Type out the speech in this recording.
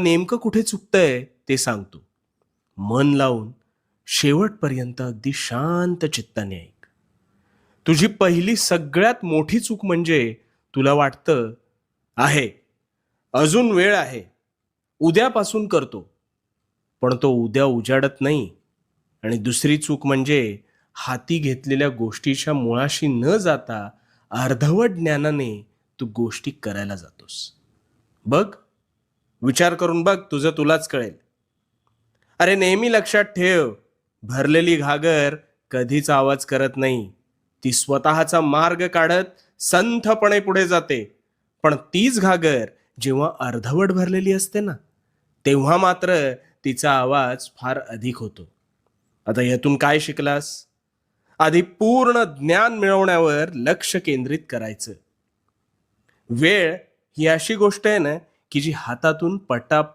नेमकं कुठे चुकतंय ते सांगतो. मन लावून शेवटपर्यंत अगदी शांत चित्ताने ऐक. तुझी पहिली सगळ्यात मोठी चूक म्हणजे तुला वाटतं आहे, अजून वेळ आहे, उद्यापासून करतो, पण तो उद्या उजाडत नाही. आणि दुसरी चूक म्हणजे हाती घेतलेल्या गोष्टीच्या मुळाशी न जाता अर्धवट ज्ञानाने तू गोष्टी करायला जातोस. बघ, विचार करून बघ, तुझं तुलाच कळेल. अरे नेहमी लक्षात ठेव, भरलेली घागर कधीच आवाज करत नाही. ती स्वतःचा मार्ग काढत संथपणे पुढे जाते. पण तीच घागर जेव्हा अर्धवट भरलेली असते ना, तेव्हा मात्र तिचा आवाज फार अधिक होतो. आता यातून काय शिकलास? आधी पूर्ण ज्ञान मिळवण्यावर लक्ष केंद्रित करायचं. वेळ ही अशी गोष्ट आहे ना, की जी हातातून